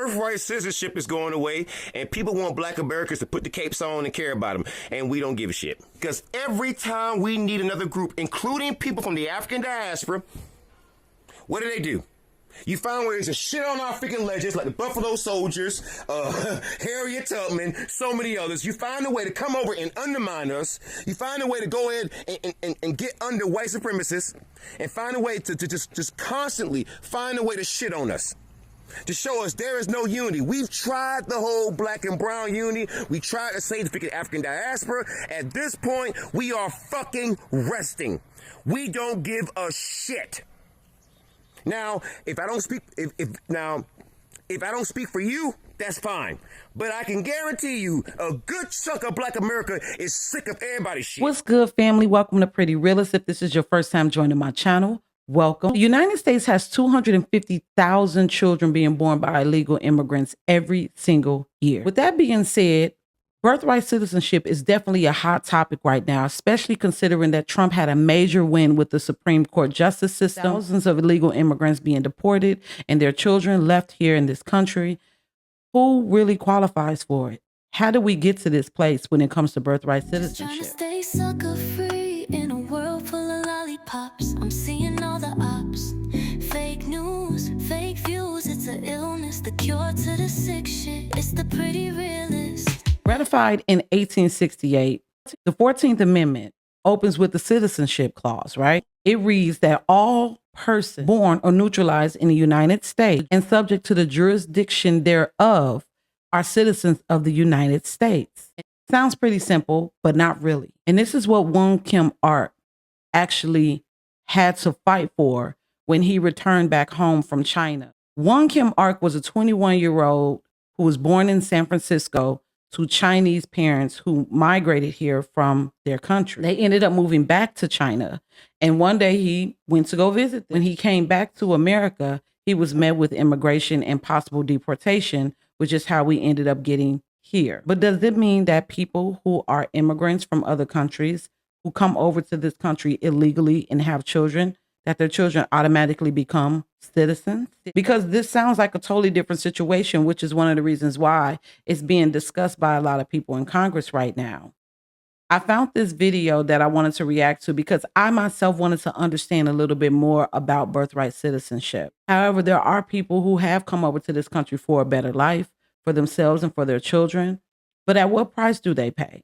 birthright citizenship is going away, and people want black Americans to put the capes on and care about them, and we don't give a shit. Because every time we need another group, including people from the African diaspora, what do? You find ways to shit on our freaking legends like the Buffalo Soldiers, Harriet Tubman, so many others. You find a way to come over and undermine us. You find a way to go in and get under white supremacists and find a way to just constantly find a way to shit on us. To show us there is no unity. We've tried the whole black and brown unity. We tried to save the freaking African diaspora. At this point, we are fucking resting. We don't give a shit. Now, if I don't speak, if I don't speak for you, that's fine. But I can guarantee you, a good chunk of black America is sick of everybody's shit. What's good, family? Welcome to Pretty Realist. If this is your first time joining my channel, welcome. The United States has 250,000 children being born by illegal immigrants every single year. With that being said, birthright citizenship is definitely a hot topic right now, especially considering that Trump had a major win with the Supreme Court justice system. Thousands of illegal immigrants being deported and their children left here in this country. Who really qualifies for it? How do we get to this place when it comes to birthright citizenship? Stay sucker free in a world full of lollipops. I'm seeing all the ops. Fake news, fake views. It's an illness, the cure to the sick shit. It's the Pretty Realist. Ratified in 1868, the 14th Amendment opens with the citizenship clause, right? It reads that all persons born or naturalized in the United States and subject to the jurisdiction thereof are citizens of the United States. Sounds pretty simple, but not really. And this is what Wong Kim Ark actually had to fight for when he returned back home from China. Wong Kim Ark was a 21-year-old who was born in San Francisco to Chinese parents who migrated here from their country. They ended up moving back to China. And one day he went to go visit them. When he came back to America, he was met with immigration and possible deportation, which is how we ended up getting here. But does it mean that people who are immigrants from other countries who come over to this country illegally and have children, that their children automatically become citizens? Because this sounds like a totally different situation, which is one of the reasons why it's being discussed by a lot of people in Congress right now. I found this video that I wanted to react to because I myself wanted to understand a little bit more about birthright citizenship. However, there are people who have come over to this country for a better life, for themselves and for their children. But at what price do they pay?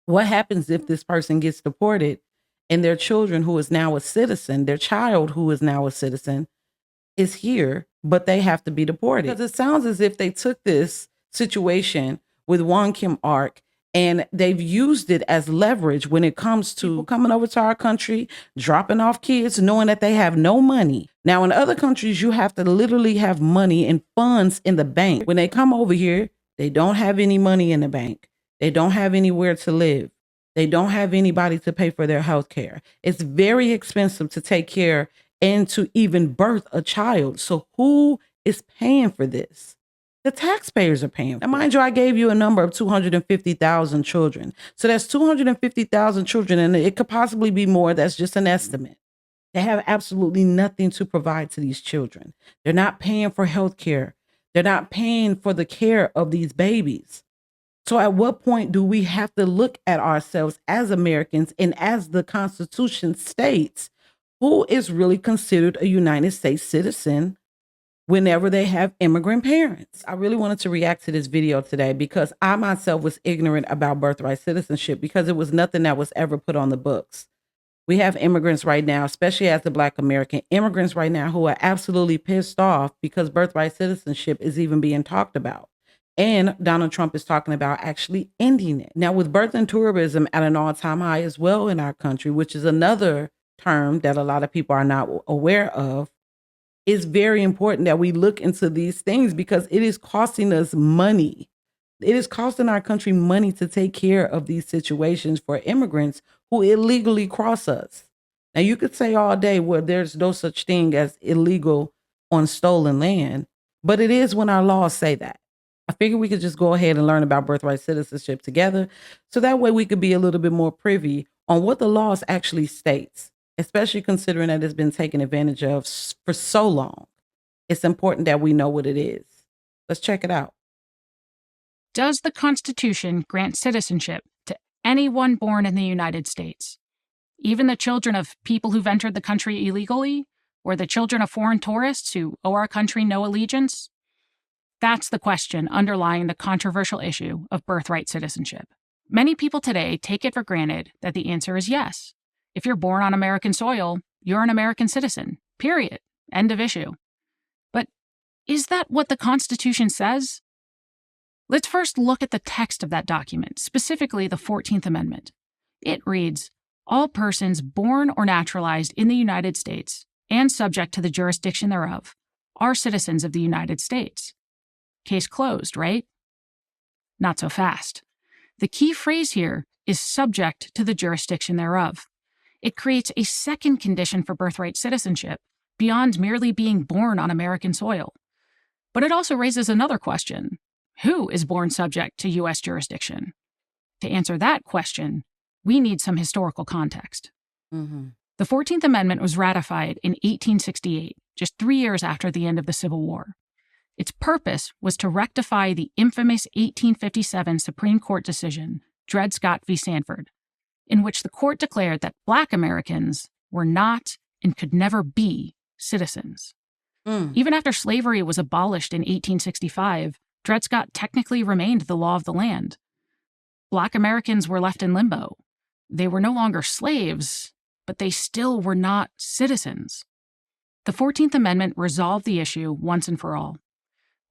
What happens if this person gets deported and their children, who is now a citizen, their child who is now a citizen, is here, but they have to be deported? Because it sounds as if they took this situation with Wong Kim Ark and they've used it as leverage when it comes to coming over to our country, dropping off kids, knowing that they have no money. Now, in other countries, you have to literally have money and funds in the bank. When they come over here, they don't have any money in the bank. They don't have anywhere to live. They don't have anybody to pay for their health care. It's very expensive to take care and to even birth a child. So who is paying for this? The taxpayers are paying for it. And mind you, I gave you a number of 250,000 children. So that's 250,000 children, and it could possibly be more. That's just an estimate. They have absolutely nothing to provide to these children. They're not paying for health care. They're not paying for the care of these babies. So at what point do we have to look at ourselves as Americans and as the Constitution states, who is really considered a United States citizen whenever they have immigrant parents? I really wanted to react to this video today because I myself was ignorant about birthright citizenship because it was nothing that was ever put on the books. We have immigrants right now, especially as the Black American immigrants right now, who are absolutely pissed off because birthright citizenship is even being talked about. And Donald Trump is talking about actually ending it. Now, with birth and tourism at an all-time high as well in our country, which is another term that a lot of people are not aware of, it's very important that we look into these things because it is costing us money. It is costing our country money to take care of these situations for immigrants who illegally cross us. Now, you could say all day, well, there's no such thing as illegal on stolen land, but it is when our laws say that. I figured we could just go ahead and learn about birthright citizenship together. So that way we could be a little bit more privy on what the laws actually states, especially considering that it's been taken advantage of for so long. It's important that we know what it is. Let's check it out. Does the Constitution grant citizenship to anyone born in the United States, even the children of people who've entered the country illegally, or the children of foreign tourists who owe our country no allegiance? That's the question underlying the controversial issue of birthright citizenship. Many people today take it for granted that the answer is yes. If you're born on American soil, you're an American citizen, period. End of issue. But is that what the Constitution says? Let's first look at the text of that document, specifically the 14th Amendment. It reads, "All persons born or naturalized in the United States and subject to the jurisdiction thereof are citizens of the United States." Case closed, right? Not so fast. The key phrase here is subject to the jurisdiction thereof. It creates a second condition for birthright citizenship beyond merely being born on American soil. But it also raises another question. Who is born subject to U.S. jurisdiction? To answer that question, we need some historical context. Mm-hmm. The 14th Amendment was ratified in 1868, just 3 years after the end of the Civil War. Its purpose was to rectify the infamous 1857 Supreme Court decision, Dred Scott v. Sanford, in which the court declared that Black Americans were not and could never be citizens. Even after slavery was abolished in 1865, Dred Scott technically remained the law of the land. Black Americans were left in limbo. They were no longer slaves, but they still were not citizens. The 14th Amendment resolved the issue once and for all.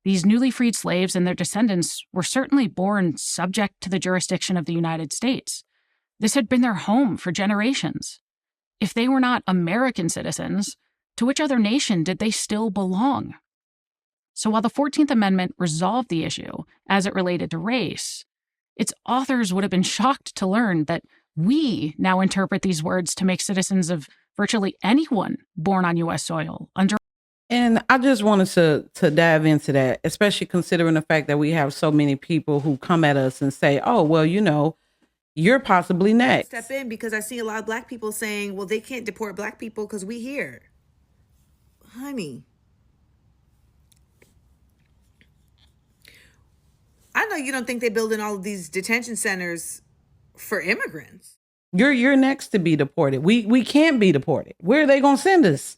These newly freed slaves and their descendants were certainly born subject to the jurisdiction of the United States. This had been their home for generations. If they were not American citizens, to which other nation did they still belong? So while the 14th Amendment resolved the issue as it related to race, its authors would have been shocked to learn that we now interpret these words to make citizens of virtually anyone born on U.S. soil under. And I just wanted to dive into that, especially considering the fact that we have so many people who come at us and say, oh, well, you're possibly next. Step in because I see a lot of Black people saying, well, they can't deport Black people because we here. Honey. I know you don't think they're building all of these detention centers for immigrants. You're next to be deported. We can't be deported. Where are they going to send us?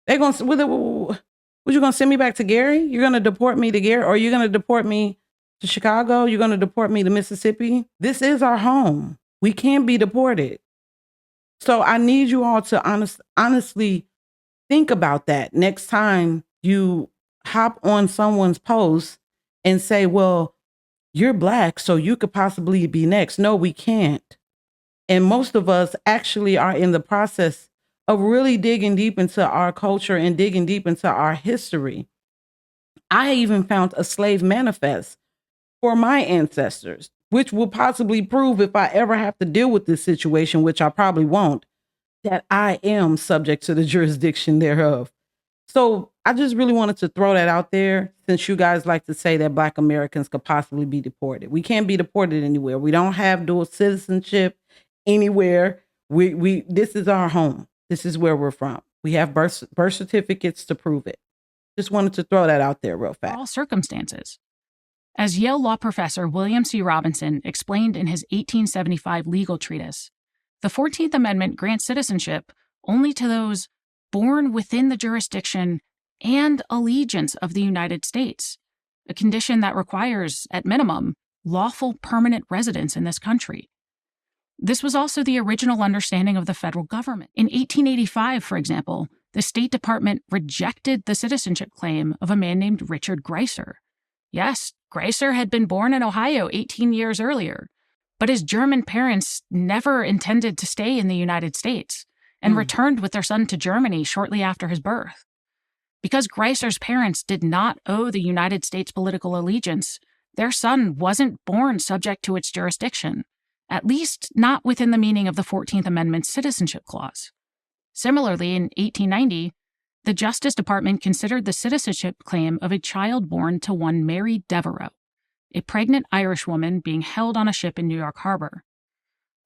They're going to, what you going to send me back to Gary? You're going to deport me to Gary? Or are you going to deport me to Chicago? You're going to deport me to Mississippi? This is our home. We can't be deported. So I need you all to honestly think about that next time you hop on someone's post and say, well, you're Black, so you could possibly be next. No, we can't. And most of us actually are in the process of really digging deep into our culture and digging deep into our history. I even found a slave manifest for my ancestors, which will possibly prove, if I ever have to deal with this situation, which I probably won't, that I am subject to the jurisdiction thereof. So I just really wanted to throw that out there, since you guys like to say that Black Americans could possibly be deported. We can't be deported anywhere. We don't have dual citizenship anywhere. This is our home. This is where we're from. We have birth certificates to prove it. Just wanted to throw that out there real fast. All circumstances. As Yale law professor William C. Robinson explained in his 1875 legal treatise, the 14th Amendment grants citizenship only to those born within the jurisdiction and allegiance of the United States, a condition that requires, at minimum, lawful permanent residence in this country. This was also the original understanding of the federal government. In 1885, for example, the State Department rejected the citizenship claim of a man named Richard Greiser. Yes, Greiser had been born in Ohio 18 years earlier, but his German parents never intended to stay in the United States and returned with their son to Germany shortly after his birth. Because Greiser's parents did not owe the United States political allegiance, their son wasn't born subject to its jurisdiction, at least not within the meaning of the 14th Amendment's Citizenship Clause. Similarly, in 1890, the Justice Department considered the citizenship claim of a child born to one Mary Devereux, a pregnant Irish woman being held on a ship in New York Harbor.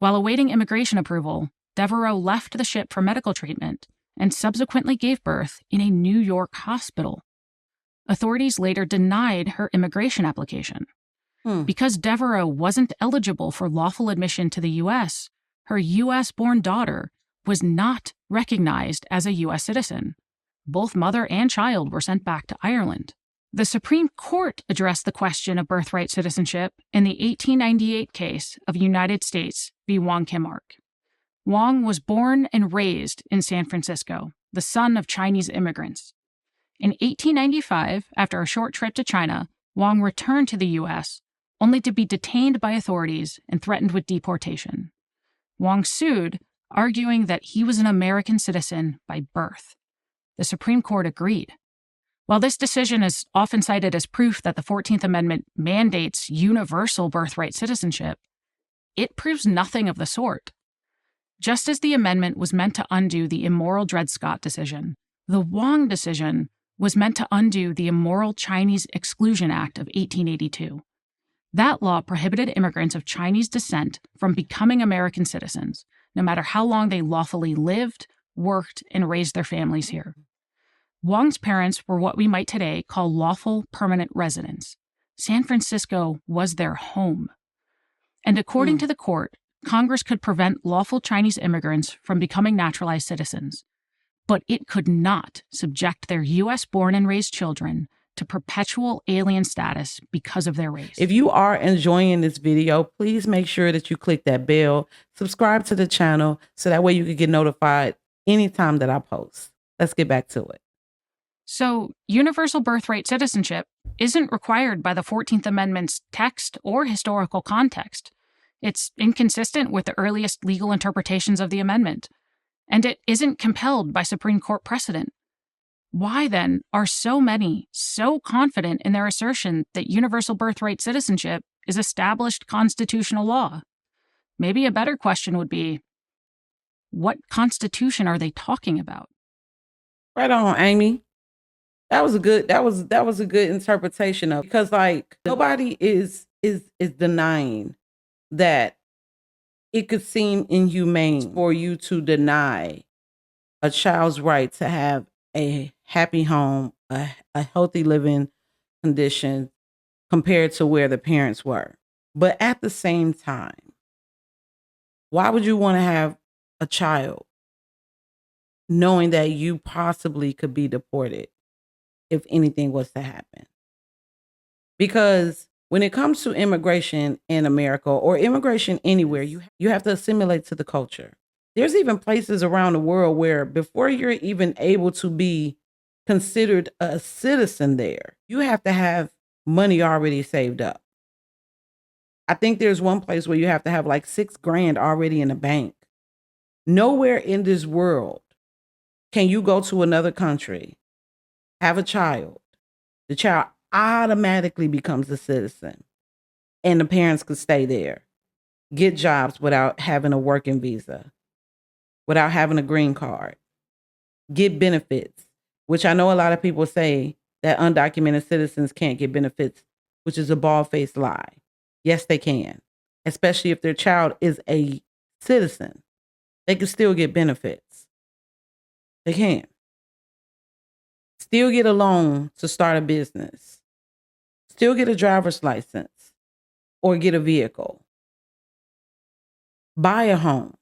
While awaiting immigration approval, Devereux left the ship for medical treatment and subsequently gave birth in a New York hospital. authorities later denied her immigration application. Because Devereaux wasn't eligible for lawful admission to the U.S., her U.S.-born daughter was not recognized as a U.S. citizen. Both mother and child were sent back to Ireland. The Supreme Court addressed the question of birthright citizenship in the 1898 case of United States v. Wong Kim Ark. Wong was born and raised in San Francisco, the son of Chinese immigrants. In 1895, after a short trip to China, Wong returned to the U.S., only to be detained by authorities and threatened with deportation. Wong sued, arguing that he was an American citizen by birth. The Supreme Court agreed. While this decision is often cited as proof that the 14th Amendment mandates universal birthright citizenship, it proves nothing of the sort. Just as the amendment was meant to undo the immoral Dred Scott decision, the Wong decision was meant to undo the immoral Chinese Exclusion Act of 1882. That law prohibited immigrants of Chinese descent from becoming American citizens, no matter how long they lawfully lived, worked, and raised their families here. Wong's parents were what we might today call lawful permanent residents. San Francisco was their home. And according to the court, Congress could prevent lawful Chinese immigrants from becoming naturalized citizens, but it could not subject their U.S.-born and raised children to perpetual alien status because of their race. If you are enjoying this video, please make sure that you click that bell, subscribe to the channel, so that way you can get notified anytime that I post. Let's get back to it. So, universal birthright citizenship isn't required by the 14th Amendment's text or historical context. It's inconsistent with the earliest legal interpretations of the amendment, and it isn't compelled by Supreme Court precedent. Why, then, are so many so confident in their assertion that universal birthright citizenship is established constitutional law? Maybe a better question would be, what constitution are they talking about? Right on, Amy. That was a good interpretation of, because like nobody is denying that it could seem inhumane for you to deny a child's right to have a happy home, a healthy living condition compared to where the parents were. But at the same time, why would you want to have a child knowing that you possibly could be deported if anything was to happen? Because when it comes to immigration in America or immigration anywhere, you have to assimilate to the culture. There's even places around the world where before you're even able to be considered a citizen there, you have to have money already saved up. I think there's one place where you have to have like $6,000 already in the bank. Nowhere in this world can you go to another country, have a child, the child automatically becomes a citizen, and the parents could stay there, get jobs without having a working visa, without having a green card, get benefits, which I know a lot of people say that undocumented citizens can't get benefits, which is a bald-faced lie. Yes, they can, especially if their child is a citizen. They can still get benefits. They can. Still get a loan to start a business. Still get a driver's license or get a vehicle. Buy a home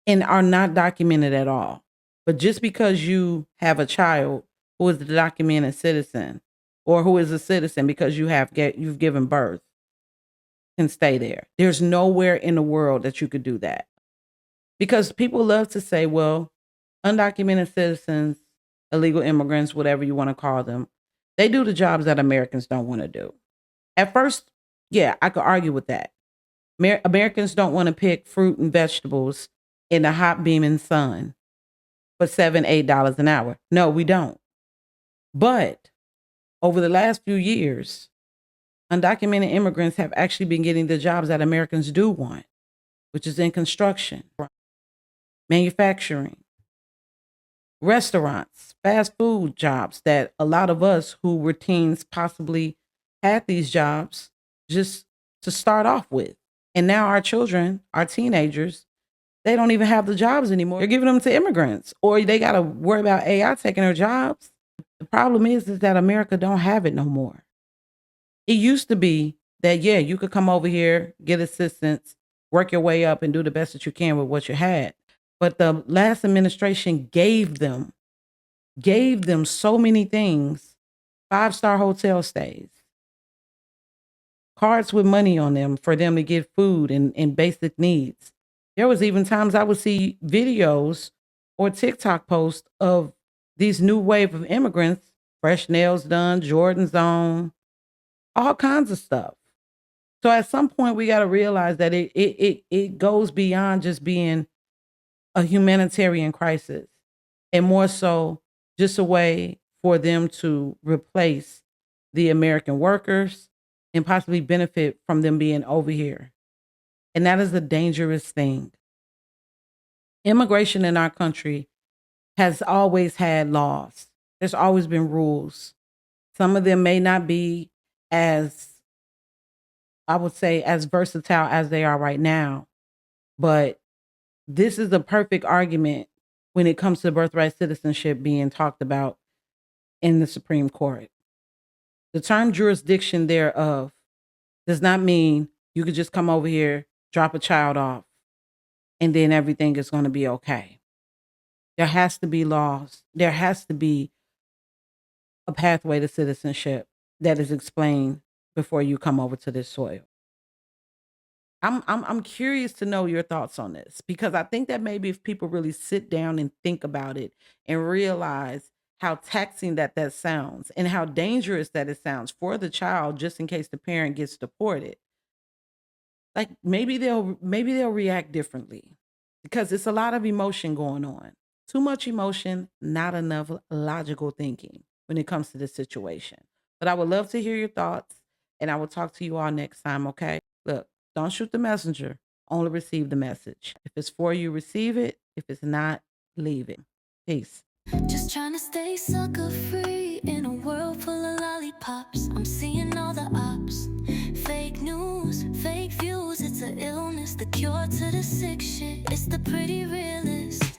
and are not documented at all. But just because you have a child who is a documented citizen or who is a citizen because you've given birth can stay there. There's nowhere in the world that you could do that. Because people love to say, well, undocumented citizens, illegal immigrants, whatever you want to call them, they do the jobs that Americans don't want to do. At first, yeah, I could argue with that. Americans don't want to pick fruit and vegetables in the hot beaming sun for $7, $8 an hour. No, we don't. But over the last few years, undocumented immigrants have actually been getting the jobs that Americans do want, which is in construction, manufacturing, restaurants, fast food jobs that a lot of us who were teens possibly had these jobs just to start off with. And now our children, our teenagers, they don't even have the jobs anymore. They're giving them to immigrants, or they got to worry about AI taking their jobs. The problem is that America don't have it no more. It used to be that, yeah, you could come over here, get assistance, work your way up and do the best that you can with what you had. But the last administration gave them so many things, 5-star hotel stays, cards with money on them for them to get food and basic needs. There was even times I would see videos or TikTok posts of these new wave of immigrants, fresh nails done, Jordans on, all kinds of stuff. So at some point we got to realize that it goes beyond just being a humanitarian crisis, and more so just a way for them to replace the American workers and possibly benefit from them being over here. And that is a dangerous thing. Immigration in our country has always had laws. There's always been rules. Some of them may not be as, I would say, as versatile as they are right now, but this is the perfect argument when it comes to birthright citizenship being talked about in the Supreme Court. The term jurisdiction thereof does not mean you could just come over here, drop a child off, and then everything is going to be okay. There has to be laws. There has to be a pathway to citizenship that is explained before you come over to this soil. I'm curious to know your thoughts on this, because I think that maybe if people really sit down and think about it and realize how taxing that sounds and how dangerous that it sounds for the child, just in case the parent gets deported, like maybe they'll react differently, because it's a lot of emotion going on. Too much emotion, not enough logical thinking when it comes to this situation. But I would love to hear your thoughts, and I will talk to you all next time, okay? Look, don't shoot the messenger, only receive the message. If it's for you, receive it. If it's not, leave it. Peace. Just trying to stay sucker free in a world full of lollipops. I'm seeing all the ops. Fake news, fake views. It's an illness, the cure to the sick shit. It's the pretty realist.